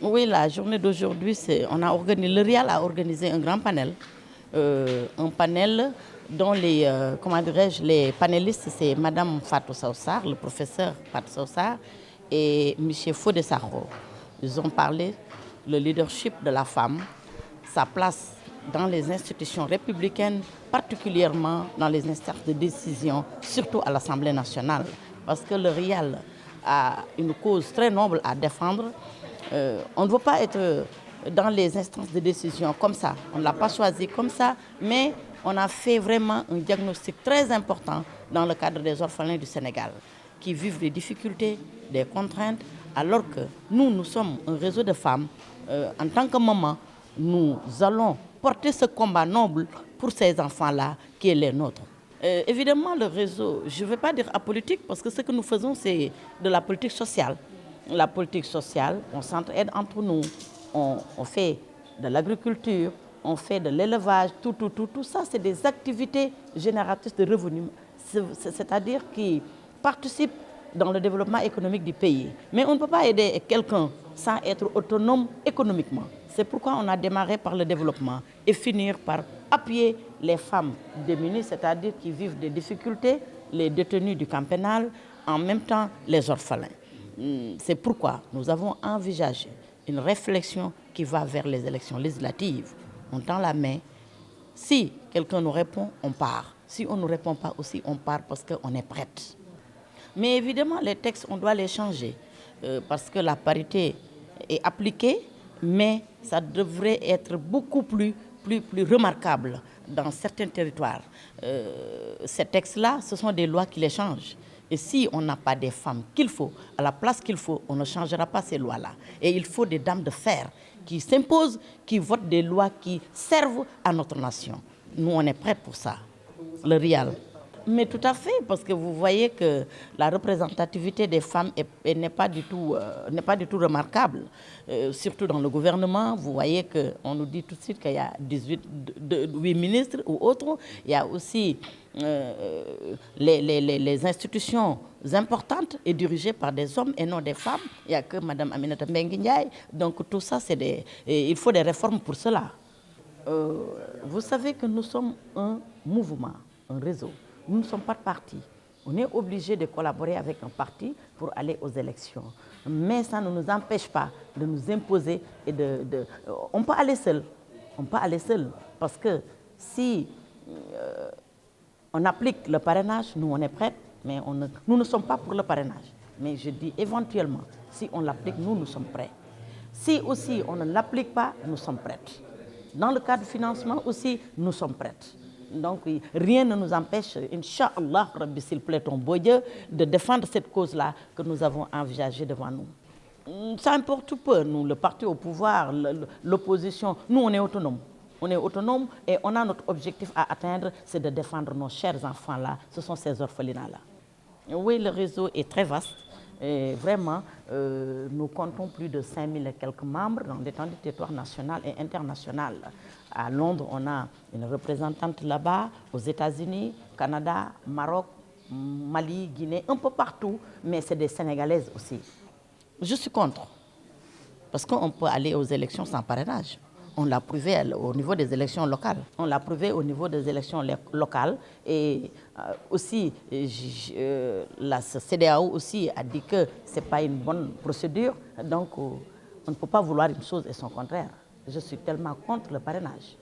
Oui, la journée d'aujourd'hui, le RIAL a organisé un grand panel. Un panel dont les panélistes, c'est Madame Fatou Sawsar, le professeur Fatou Sawsar, et M. Fodé Sakho. Ils ont parlé le leadership de la femme, sa place dans les institutions républicaines, particulièrement dans les instances de décision, surtout à l'Assemblée nationale. Parce que le RIAL a une cause très noble à défendre. On ne veut pas être dans les instances de décision comme ça. On ne l'a pas choisi comme ça, mais on a fait vraiment un diagnostic très important dans le cadre des orphelins du Sénégal, qui vivent des difficultés, des contraintes, alors que nous sommes un réseau de femmes. En tant que maman, nous allons porter ce combat noble pour ces enfants-là qui est les nôtres. Évidemment, le réseau, je ne vais pas dire apolitique, parce que ce que nous faisons, c'est de la politique sociale. La politique sociale, on s'entraide entre nous, on fait de l'agriculture, on fait de l'élevage, tout ça, c'est des activités génératrices de revenus, c'est-à-dire qui participent dans le développement économique du pays. Mais on ne peut pas aider quelqu'un sans être autonome économiquement. C'est pourquoi on a démarré par le développement et finir par appuyer les femmes démunies, c'est-à-dire qui vivent des difficultés, les détenus du camp pénal, en même temps les orphelins. C'est pourquoi nous avons envisagé une réflexion qui va vers les élections législatives. On tend la main. Si quelqu'un nous répond, on part. Si on ne nous répond pas aussi, on part parce qu'on est prête. Mais évidemment, les textes, on doit les changer parce que la parité est appliquée, mais ça devrait être beaucoup plus remarquable dans certains territoires. Ces textes-là, ce sont des lois qui les changent. Et si on n'a pas des femmes qu'il faut, à la place qu'il faut, on ne changera pas ces lois-là. Et il faut des dames de fer qui s'imposent, qui votent des lois qui servent à notre nation. Nous, on est prêts pour ça, le RIAL. Mais tout à fait, parce que vous voyez que la représentativité des femmes n'est pas du tout remarquable. Surtout dans le gouvernement, vous voyez qu'on nous dit tout de suite qu'il y a 8 ministres ou autres. Il y a aussi les institutions importantes et dirigées par des hommes et non des femmes. Il n'y a que Mme Aminata Mbengue Ndiaye. Donc tout ça, il faut des réformes pour cela. Vous savez que nous sommes un mouvement, un réseau. Nous ne sommes pas de parti. On est obligé de collaborer avec un parti pour aller aux élections. Mais ça ne nous empêche pas de nous imposer et on peut aller seul. On peut aller seul parce que si on applique le parrainage, nous on est prêts, mais nous ne sommes pas pour le parrainage. Mais je dis éventuellement, si on l'applique, nous sommes prêts. Si aussi on ne l'applique pas, nous sommes prêts. Dans le cadre du financement aussi, nous sommes prêts. Donc rien ne nous empêche, Inch'Allah, s'il plaît ton beau Dieu, de défendre cette cause-là que nous avons envisagée devant nous. Ça importe peu, nous, le parti au pouvoir, l'opposition, nous on est autonomes. On est autonome et on a notre objectif à atteindre, c'est de défendre nos chers enfants-là, ce sont ces orphelinats-là. Oui, le réseau est très vaste. Et vraiment, nous comptons plus de 5000 et quelques membres dans l'étendue du territoire national et international. À Londres, on a une représentante là-bas, aux États-Unis, Canada, Maroc, Mali, Guinée, un peu partout, mais c'est des Sénégalaises aussi. Je suis contre, parce qu'on peut aller aux élections sans parrainage. On l'a prouvé au niveau des élections locales. On l'a prouvé au niveau des élections locales. Et aussi, la CEDEAO aussi a dit que ce n'est pas une bonne procédure. Donc, on ne peut pas vouloir une chose et son contraire. Je suis tellement contre le parrainage.